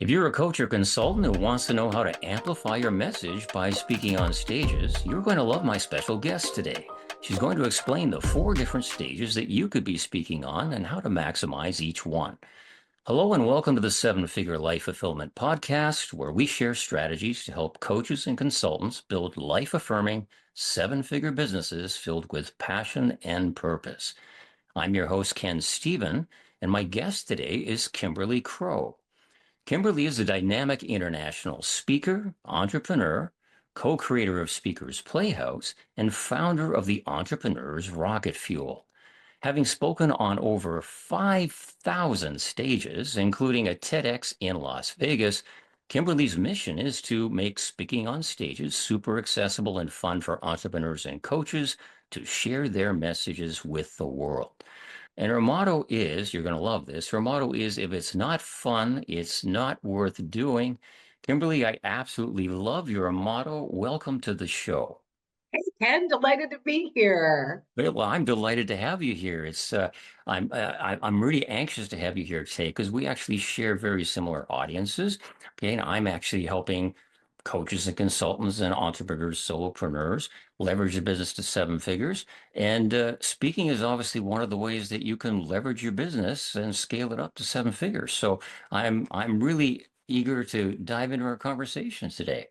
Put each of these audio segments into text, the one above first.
If you're a coach or consultant who wants to know how to amplify your message by speaking on stages, you're going to love my special guest today. She's going to explain the 4 different stages that you could be speaking on and how to maximize each one. Hello and welcome to the 7-Figure Life Fulfillment Podcast, where we share strategies to help coaches and consultants build life-affirming 7-figure businesses filled with passion and purpose. I'm your host, Ken Stephen, and my guest today is Kimberly Crowe. Kimberly is a dynamic international speaker, entrepreneur, co-creator of Speakers Playhouse, and founder of the Entrepreneur's Rocket Fuel. Having spoken on over 5,000 stages, including a TEDx in Las Vegas, Kimberly's mission is to make speaking on stages super accessible and fun for entrepreneurs and coaches to share their messages with the world. And her motto is, you're going to love this, her motto is, if it's not fun, it's not worth doing. Kimberly, I absolutely love your motto. Welcome to the show. Hey, Ken, delighted to be here. Well, I'm delighted to have you here. I'm really anxious to have you here today because we actually share very similar audiences. Okay, and I'm actually helping coaches and consultants and entrepreneurs, solopreneurs leverage the business to 7 figures. And speaking is obviously one of the ways that you can leverage your business and scale it up to 7 figures. So I'm really eager to dive into our conversations today.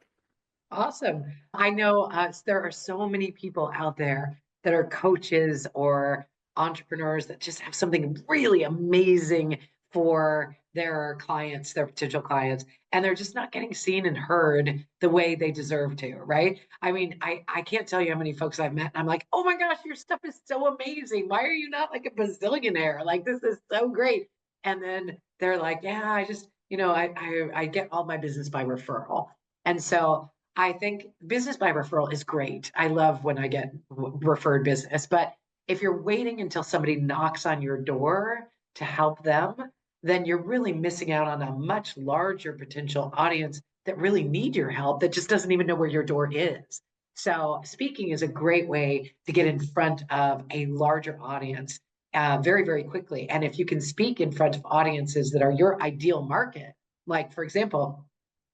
Awesome. I know there are so many people out there that are coaches or entrepreneurs that just have something really amazing for their clients, their potential clients, and they're just not getting seen and heard the way they deserve to, right? I mean, I can't tell you how many folks I've met, and I'm like, oh my gosh, your stuff is so amazing. Why are you not like a bazillionaire? Like, this is so great. And then they're like, yeah, I just, I get all my business by referral. And so I think business by referral is great. I love when I get referred business, but if you're waiting until somebody knocks on your door to help them, then you're really missing out on a much larger potential audience that really need your help that just doesn't even know where your door is. So speaking is a great way to get in front of a larger audience very, very quickly. And if you can speak in front of audiences that are your ideal market, like for example,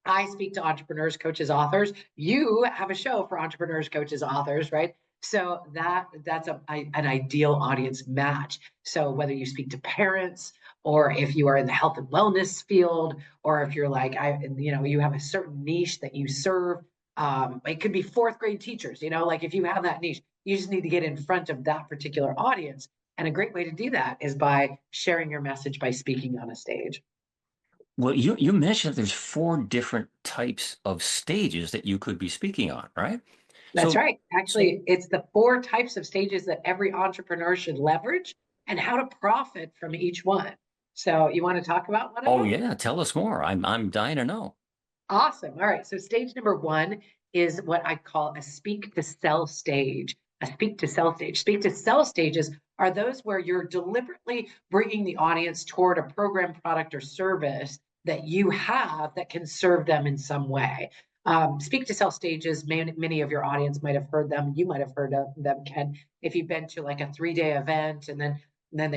I speak to entrepreneurs, coaches, authors. You have a show for entrepreneurs, coaches, authors, right? So that's an ideal audience match. So whether you speak to parents, or if you are in the health and wellness field, or if you're like you have a certain niche that you serve. It could be fourth grade teachers. Like if you have that niche, you just need to get in front of that particular audience. And a great way to do that is by sharing your message by speaking on a stage. Well, you mentioned there's 4 different types of stages that you could be speaking on, right? That's So, right. so Actually, it's the 4 types of stages that every entrepreneur should leverage and how to profit from each one. So, you want to talk about one of oh them? yeah, tell us more. I'm dying to know. Awesome. All right. So, stage number 1 is what I call a speak to sell stage. A speak to sell stage. Speak to sell stages are those where you're deliberately bringing the audience toward a program, product, or service that you have that can serve them in some way. Speak to sell stages, many of your audience might have heard them. You might have heard of them, Ken, if you've been to like a 3-day event and then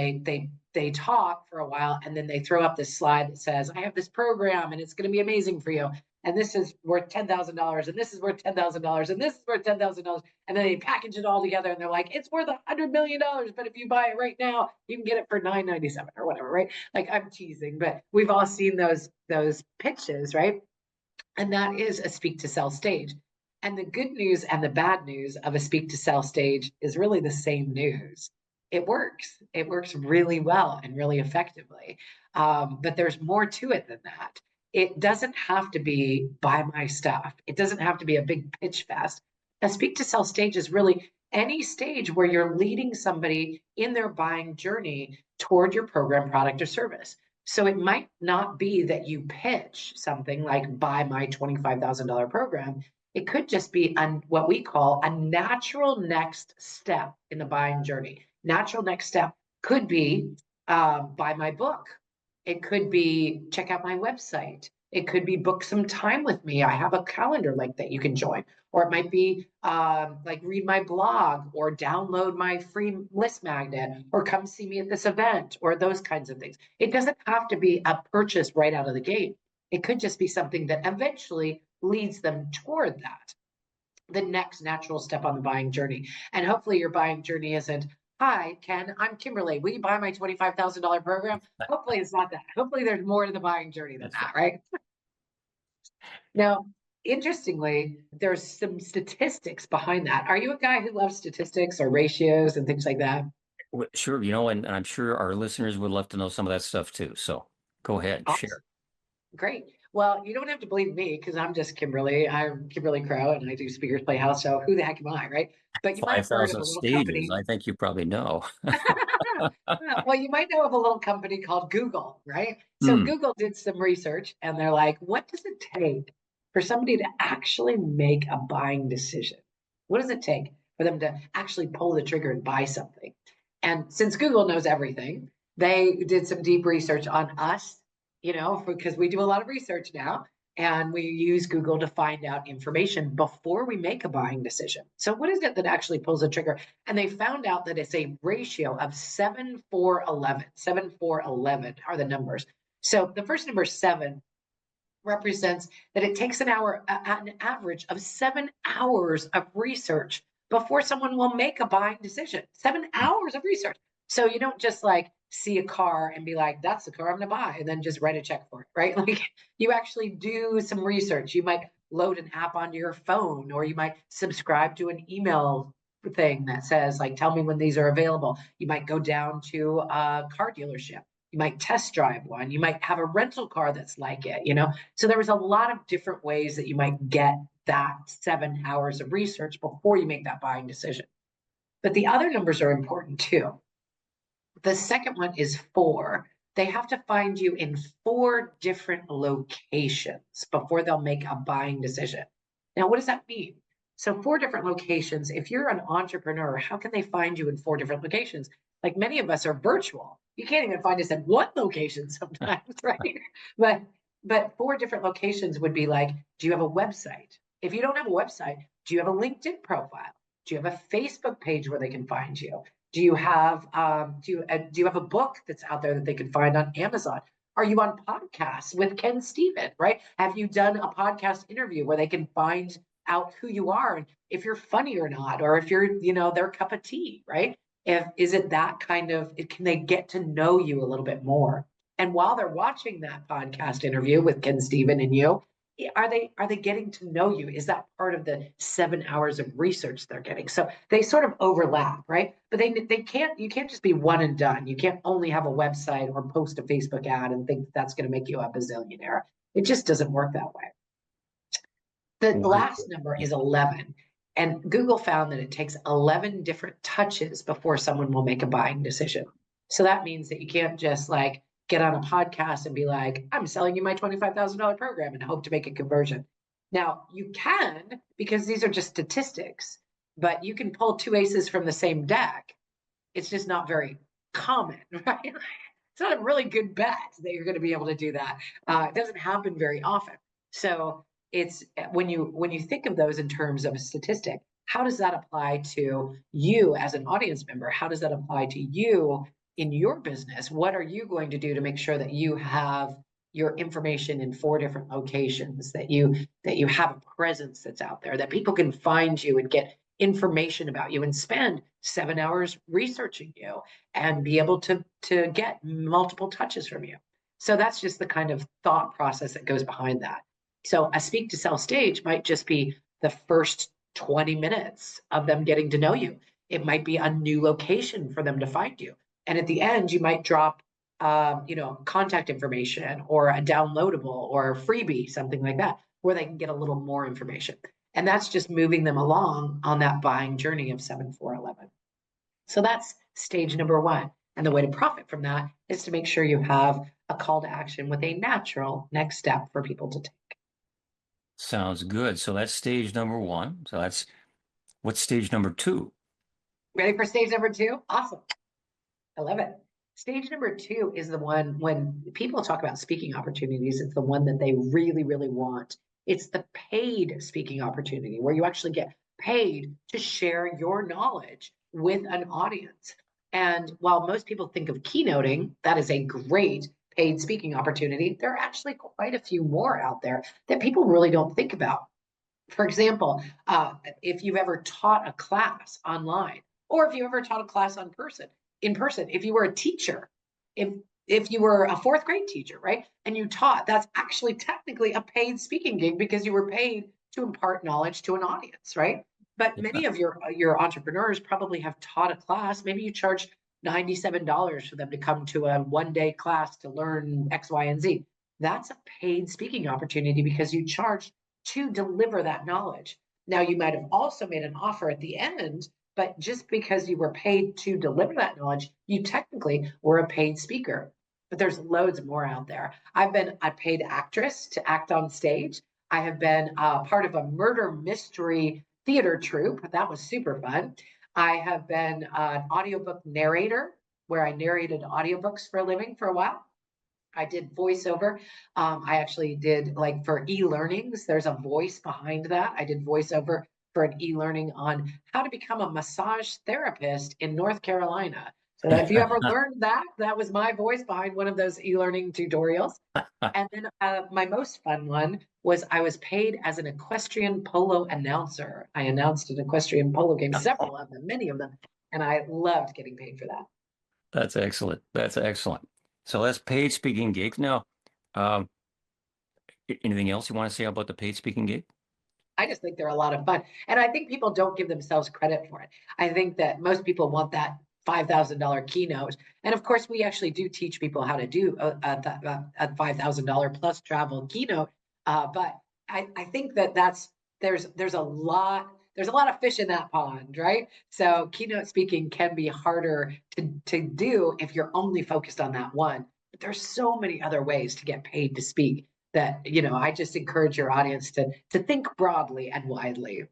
they talk for a while and then they throw up this slide that says, I have this program and it's going to be amazing for you. And this is worth $10,000 and this is worth $10,000 and this is worth $10,000. And then they package it all together and they're like, it's worth $100 million. But if you buy it right now, you can get it for $997 or whatever, right? Like I'm teasing, but we've all seen those pitches, right? And that is a speak to sell stage. And the good news and the bad news of a speak to sell stage is really the same news. It works. It works really well and really effectively. But there's more to it than that. It doesn't have to be buy my stuff. It doesn't have to be a big pitch fest. A speak to sell stage is really any stage where you're leading somebody in their buying journey toward your program, product, or service. So it might not be that you pitch something like buy my $25,000 program. It could just be what we call a natural next step in the buying journey. Natural next step could be buy my book. It could be check out my website. It could be book some time with me. I have a calendar link that you can join. Or it might be like read my blog or download my free list magnet or come see me at this event or those kinds of things. It doesn't have to be a purchase right out of the gate. It could just be something that eventually leads them toward that, the next natural step on the buying journey. And hopefully your buying journey isn't, hi, Ken, I'm Kimberly. Will you buy my $25,000 program? Hopefully it's not that. Hopefully there's more to the buying journey than That's that, right? Now, interestingly, there's some statistics behind that. Are you a guy who loves statistics or ratios and things like that? Sure, and I'm sure our listeners would love to know some of that stuff too. So go ahead, share. Awesome. Great. Well, you don't have to believe me because I'm just Kimberly. I'm Kimberly Crowe and I do Speakers Playhouse. So who the heck am I, right? But you might have heard of 5,000 a little stages. company. I think you probably know. Well, you might know of a little company called Google, right? So Hmm. Google did some research and they're like, what does it take for somebody to actually make a buying decision? What does it take for them to actually pull the trigger and buy something? And since Google knows everything, they did some deep research on us, because we do a lot of research now. And we use Google to find out information before we make a buying decision. So, what is it that actually pulls the trigger? And they found out that it's a ratio of 7, 4, 11. 7, 4, 11 are the numbers. So the first number, 7, represents that it takes an average of 7 hours of research before someone will make a buying decision. 7 hours of research. So you don't just like see a car and be like, that's the car I'm going to buy, and then just write a check for it, right? Like you actually do some research. You might load an app onto your phone, or you might subscribe to an email thing that says, like, tell me when these are available. You might go down to a car dealership. You might test drive one. You might have a rental car that's like it. So there was a lot of different ways that you might get that 7 hours of research before you make that buying decision. But the other numbers are important too. The second one is 4. They have to find you in 4 different locations before they'll make a buying decision. Now, what does that mean? So, 4 different locations. If you're an entrepreneur, how can they find you in 4 different locations? Like many of us are virtual. You can't even find us in one location sometimes, right? But but 4 different locations would be like, do you have a website? If you don't have a website, do you have a LinkedIn profile? Do you have a Facebook page where they can find you? Do you have a book that's out there that they can find on Amazon? Are you on podcasts with Ken Steven, right? Have you done a podcast interview where they can find out who you are and if you're funny or not, or if you're, their cup of tea, right? If is it that kind of can they get to know you a little bit more? And while they're watching that podcast interview with Ken Steven and you, are they getting to know you? Is that part of the 7 hours of research they're getting? So they sort of overlap, right? But they can't you can't just be one and done. You can't only have a website or post a Facebook ad and think that's going to make you a bazillionaire. It just doesn't work that way. The Why? last number is 11. And Google found that it takes 11 different touches before someone will make a buying decision. So that means that you can't just like get on a podcast and be like, I'm selling you my $25,000 program and hope to make a conversion. Now, you can, because these are just statistics, but you can pull 2 aces from the same deck. It's just not very common, right? It's not a really good bet that you're going to be able to do that. It doesn't happen very often. So it's when you think of those in terms of a statistic, how does that apply to you as an audience member? How does that apply to you in your business? What are you going to do to make sure that you have your information in 4 different locations, that you have a presence that's out there, that people can find you and get information about you and spend 7 hours researching you and be able to get multiple touches from you? So that's just the kind of thought process that goes behind that. So a speak to sell stage might just be the first 20 minutes of them getting to know you. It might be a new location for them to find you. And at the end, you might drop, contact information or a downloadable or a freebie, something like that, where they can get a little more information. And that's just moving them along on that buying journey of 7, 4, 11. So that's stage number 1. And the way to profit from that is to make sure you have a call to action with a natural next step for people to take. Sounds good. So that's stage number 1. So what's stage number 2? Ready for stage number 2? Awesome. I love it. Stage number 2 is the one when people talk about speaking opportunities, it's the one that they really, really want. It's the paid speaking opportunity where you actually get paid to share your knowledge with an audience. And while most people think of keynoting, that is a great paid speaking opportunity, there are actually quite a few more out there that people really don't think about. For example, if you've ever taught a class online, or if you ever taught a class in person, if you were a teacher, if if you were a fourth grade teacher, right, and you taught, that's actually technically a paid speaking gig because you were paid to impart knowledge to an audience, right? But Yeah. many of your entrepreneurs probably have taught a class. Maybe you charge $97 for them to come to a 1 day class to learn X, Y, and Z. That's a paid speaking opportunity because you charge to deliver that knowledge. Now, you might have also made an offer at the end, but just because you were paid to deliver that knowledge, you technically were a paid speaker. But there's loads more out there. I've been a paid actress to act on stage. I have been part of a murder mystery theater troupe. That was super fun. I have been an audiobook narrator where I narrated audiobooks for a living for a while. I did voiceover. I actually did, like, for e-learnings, there's a voice behind that. I did voiceover for an e-learning on how to become a massage therapist in North Carolina. So that if you ever learned that, that was my voice behind one of those e-learning tutorials. And then my most fun one was I was paid as an equestrian polo announcer. I announced an equestrian polo game, several of them, many of them, and I loved getting paid for that. That's excellent. That's excellent. So that's paid speaking gigs. Now, um, anything else you want to say about the paid speaking gig? I just think they're a lot of fun. And I think people don't give themselves credit for it. I think that most people want that $5,000 keynote. And of course, we actually do teach people how to do a $5,000 plus travel keynote. But I think that there's a lot of fish in that pond, right? So keynote speaking can be harder to do if you're only focused on that one. But there's so many other ways to get paid to speak that, I just encourage your audience to think broadly and widely.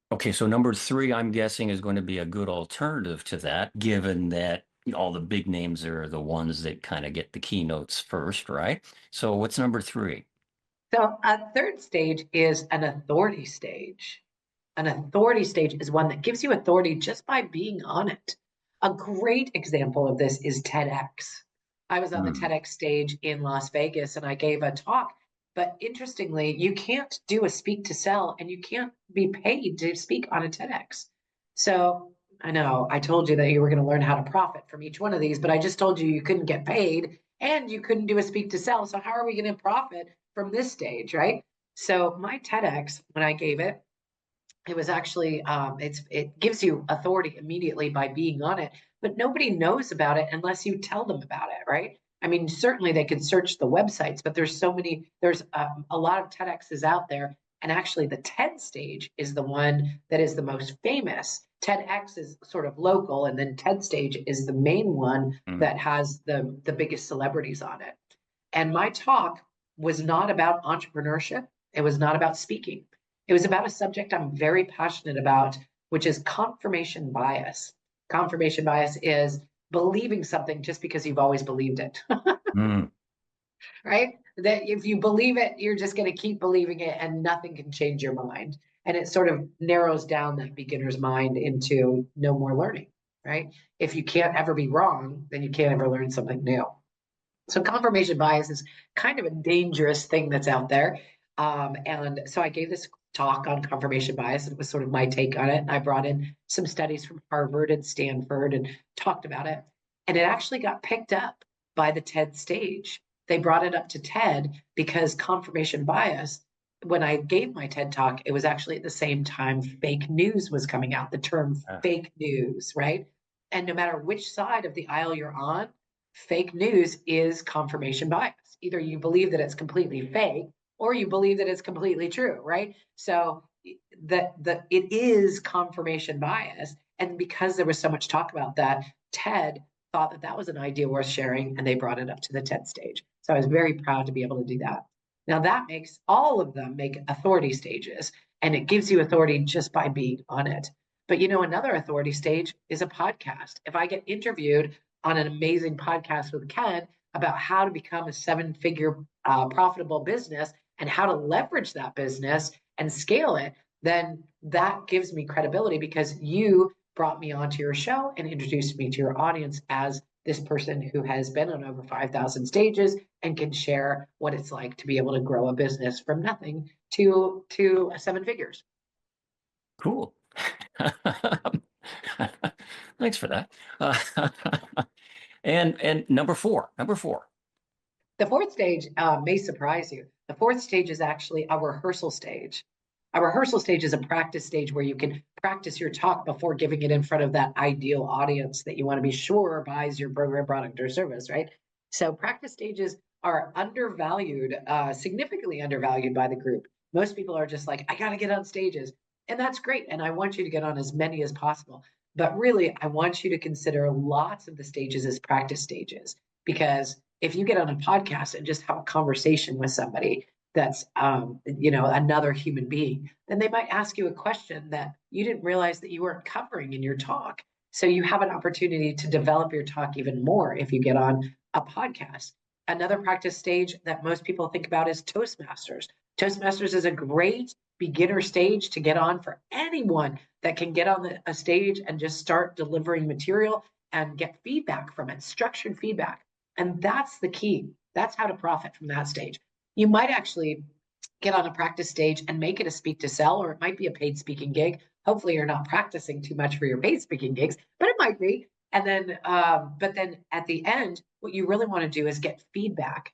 Okay, so number three, I'm guessing, is going to be a good alternative to that, given that all the big names are the ones that kind of get the keynotes first, right? So what's number three? So a third stage is an authority stage. An authority stage is one that gives you authority just by being on it. A great example of this is TEDx. I was on the Hmm. TEDx stage in Las Vegas and I gave a talk. But interestingly, you can't do a speak to sell and you can't be paid to speak on a TEDx. So I know I told you that you were going to learn how to profit from each one of these, but I just told you you couldn't get paid and you couldn't do a speak to sell. So how are we going to profit from this stage, right? So my TEDx, when I gave it, it was actually it gives you authority immediately by being on it, but nobody knows about it unless you tell them about it, right? I mean, certainly they can search the websites, but there's a lot of TEDx's out there, and actually the TED stage is the one that is the most famous. TEDx is sort of local, and then TED stage is the main one Hmm. that has the biggest celebrities on it. And my talk was not about entrepreneurship. It was not about speaking. It was about a subject I'm very passionate about, which is confirmation bias. Confirmation bias is believing something just because you've always believed it, Hmm. right? That if you believe it, you're just going to keep believing it and nothing can change your mind. And it sort of narrows down that beginner's mind into no more learning, right? If you can't ever be wrong, then you can't ever learn something new. So confirmation bias is kind of a dangerous thing that's out there. And so I gave this talk on confirmation bias. And it was sort of my take on it. And I brought in some studies from Harvard and Stanford and talked about it. And it actually got picked up by the TED stage. They brought it up to TED because confirmation bias, when I gave my TED talk, it was actually at the same time fake news was coming out, the term Ah. fake news, right? And no matter which side of the aisle you're on, fake news is confirmation bias. Either you believe that it's completely fake or you believe that it's completely true, right? So it is confirmation bias. And because there was so much talk about that, TED thought that that was an idea worth sharing and they brought it up to the TED stage. So I was very proud to be able to do that. Now that makes all of them make authority stages and it gives you authority just by being on it. But another authority stage is a podcast. If I get interviewed on an amazing podcast with Ken about how to become a seven-figure profitable business and how to leverage that business and scale it, then that gives me credibility because you brought me onto your show and introduced me to your audience as this person who has been on over 5,000 stages and can share what it's like to be able to grow a business from nothing to 7 figures. Cool. Thanks for that. Uh, and number four. The fourth stage may surprise you. The fourth stage is actually a rehearsal stage. A rehearsal stage is a practice stage where you can practice your talk before giving it in front of that ideal audience that you want to be sure buys your program, product, or service, right? So practice stages are undervalued, significantly undervalued by the group. Most people are just like, I got to get on stages. And that's great. And I want you to get on as many as possible. But really, I want you to consider lots of the stages as practice stages, because if you get on a podcast and just have a conversation with somebody that's another human being, then they might ask you a question that you didn't realize that you weren't covering in your talk. So you have an opportunity to develop your talk even more if you get on a podcast. Another practice stage that most people think about is Toastmasters. Toastmasters is a great beginner stage to get on for anyone that can get on a stage and just start delivering material and get feedback from it, structured feedback. And that's the key. That's how to profit from that stage. You might actually get on a practice stage and make it a speak to sell, or it might be a paid speaking gig. Hopefully, you're not practicing too much for your paid speaking gigs, but it might be. And then, but then at the end, what you really want to do is get feedback.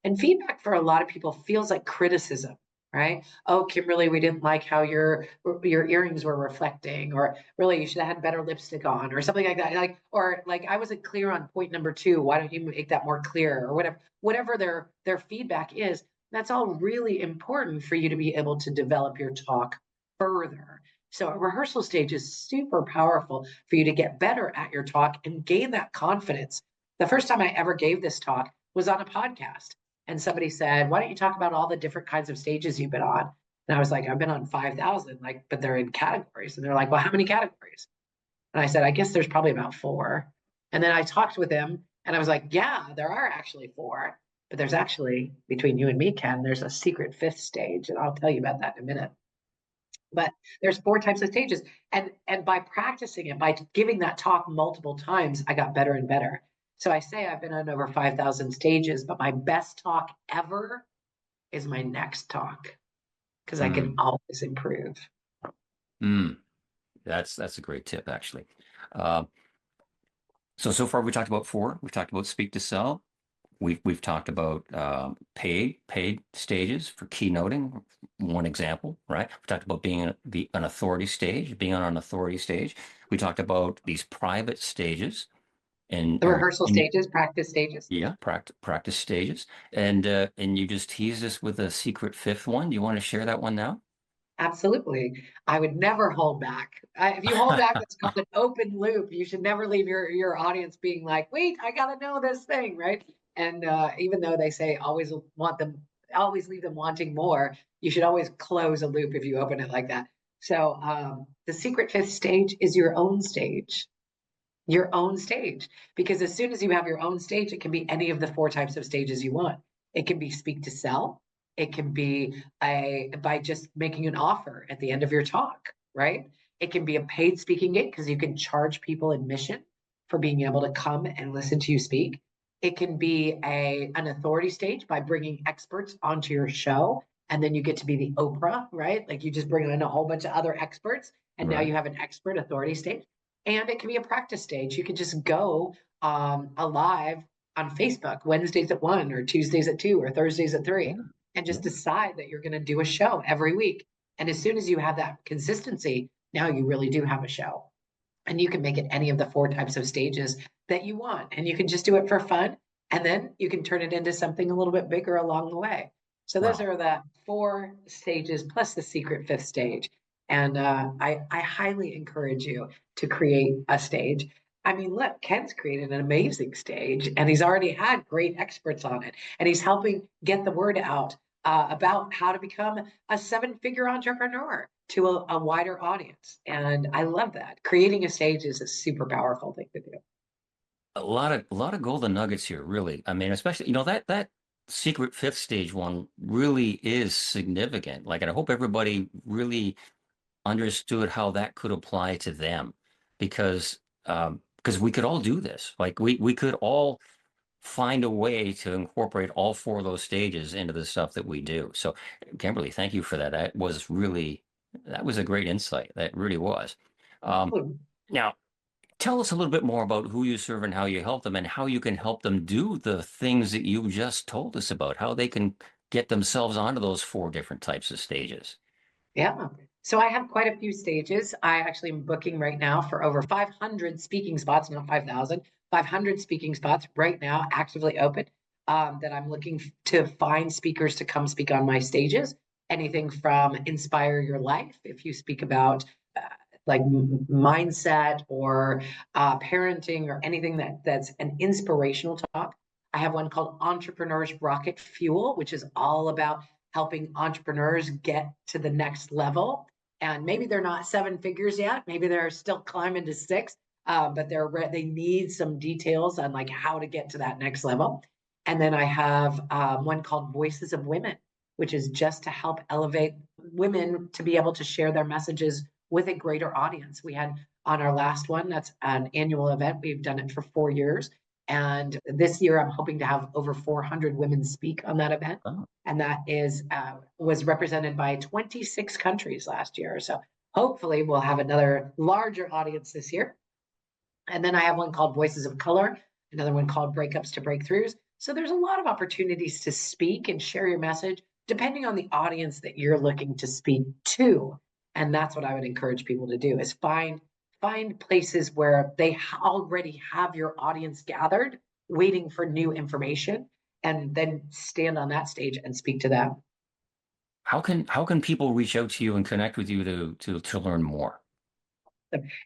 And feedback for a lot of people feels like criticism, right? Oh, Kimberly, we didn't like how your earrings were reflecting, or really you should have had better lipstick on, or something like that. Like I wasn't clear on point number 2. Why don't you make that more clear, or whatever their feedback is. That's all really important for you to be able to develop your talk further. So a rehearsal stage is super powerful for you to get better at your talk and gain that confidence. The first time I ever gave this talk was on a podcast. And somebody said, why don't you talk about all the different kinds of stages you've been on? And I was like, I've been on 5,000, but they're in categories. And they're like, well, how many categories? And I said, I guess there's probably about 4. And then I talked with him and I was like, yeah, there are actually 4. But there's actually, between you and me, Ken, there's a secret 5th stage. And I'll tell you about that in a minute. But there's 4 types of stages. And by practicing it, by giving that talk multiple times, I got better and better. So I say I've been on over 5,000 stages, but my best talk ever is my next talk, because I can always improve. That's a great tip, actually. So far we talked about 4. We've talked about speak to sell. We've talked about paid stages for keynoting. One example, right? We talked about being an authority stage, being on an authority stage. We talked about these private stages. And the rehearsal stages, practice stages. Yeah, practice stages. And you just teased us with a secret 5th one. Do you want to share that one now? Absolutely. I would never hold back. If you hold back, it's called an open loop. You should never leave your audience being like, wait, I got to know this thing, right? And even though they say always leave them wanting more, you should always close a loop if you open it like that. So the secret 5th stage is your own stage. Your own stage. Because as soon as you have your own stage, it can be any of the 4 types of stages you want. It can be speak to sell. It can be by just making an offer at the end of your talk, right? It can be a paid speaking gig, because you can charge people admission for being able to come and listen to you speak. It can be an authority stage by bringing experts onto your show, and then you get to be the Oprah, right? Like you just bring in a whole bunch of other experts, and now you have an expert authority stage. And it can be a practice stage. You could just go live on Facebook Wednesdays at 1, or Tuesdays at 2, or Thursdays at 3, and just decide that you're going to do a show every week. And as soon as you have that consistency, now you really do have a show. And you can make it any of the 4 types of stages that you want. And you can just do it for fun. And then you can turn it into something a little bit bigger along the way. So those are the 4 stages plus the secret 5th stage. And I highly encourage you to create a stage. I mean, look, Ken's created an amazing stage, and he's already had great experts on it. And he's helping get the word out about how to become a 7-figure entrepreneur to a wider audience. And I love that. Creating a stage is a super powerful thing to do. A lot of golden nuggets here, really. I mean, especially, that secret 5th stage one really is significant. Like, and I hope everybody really understood how that could apply to them, because because we could all do this. Like we could all find a way to incorporate all four of those stages into the stuff that we do. So, Kimberly, thank you for that. That was a great insight. That really was. Um, Oh, Now, tell us a little bit more about who you serve and how you help them and how you can help them do the things that you just told us about, how they can get themselves onto those four different types of stages. yeah. So I have quite a few stages. I actually am booking right now for over 500 speaking spots, not 5,000, 500 speaking spots right now, actively open, that I'm looking to find speakers to come speak on my stages. Anything from inspire your life, if you speak about uh, like mindset or parenting or anything that's an inspirational talk. I have one called Entrepreneurs Rocket Fuel, which is all about helping entrepreneurs get to the next level. And maybe they're not seven figures yet. Maybe they're still climbing to six, but they need some details on like how to get to that next level. And then I have one called Voices of Women, which is just to help elevate women to be able to share their messages with a greater audience. We had on our last one, that's an annual event. We've done it for 4 years. And this year, I'm hoping to have over 400 women speak on that event. Oh, And that is was represented by 26 countries last year. So hopefully, we'll have another larger audience this year. And then I have one called Voices of Color, another one called Breakups to Breakthroughs. So there's a lot of opportunities to speak and share your message depending on the audience that you're looking to speak to. And that's what I would encourage people to do is find places where they already have your audience gathered, waiting for new information, and then stand on that stage and speak to them. how can people reach out to you and connect with you to learn more?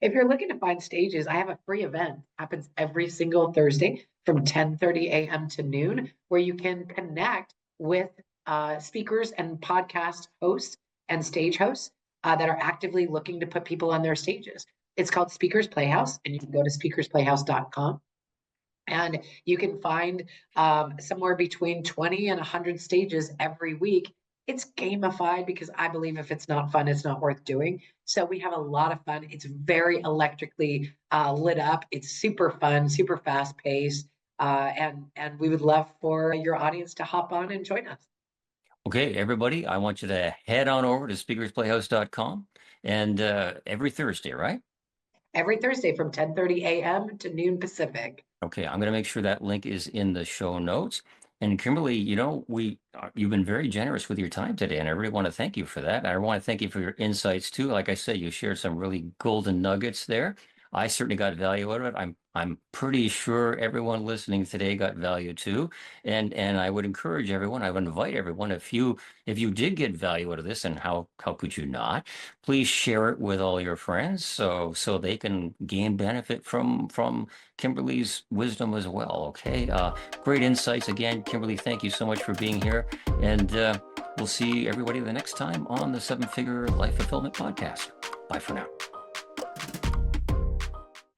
If you're looking to find stages, I have a free event. Happens every single Thursday from 10:30 a.m. to noon, where you can connect with speakers and podcast hosts and stage hosts that are actively looking to put people on their stages. It's called Speakers Playhouse, and you can go to speakersplayhouse.com. And you can find somewhere between 20 and 100 stages every week. It's gamified because I believe if it's not fun, it's not worth doing. So we have a lot of fun. It's very electrically lit up. It's super fun, super fast paced. And we would love for your audience to hop on and join us. Okay, everybody, I want you to head on over to speakersplayhouse.com and every Thursday, right? Every Thursday from 10:30 a.m. to noon Pacific. Okay, I'm going to make sure that link is in the show notes. And Kimberly, you've been very generous with your time today, and I really want to thank you for that. I want to thank you for your insights too. Like I said, you shared some really golden nuggets there. I certainly got value out of it. I'm pretty sure everyone listening today got value too. And I would encourage everyone, I would invite everyone, if you did get value out of this, and how could you not? Please share it with all your friends so they can gain benefit from Kimberly's wisdom as well. Okay. Great insights again, Kimberly. Thank you so much for being here. And we'll see everybody the next time on the Seven Figure Life Fulfillment Podcast. Bye for now.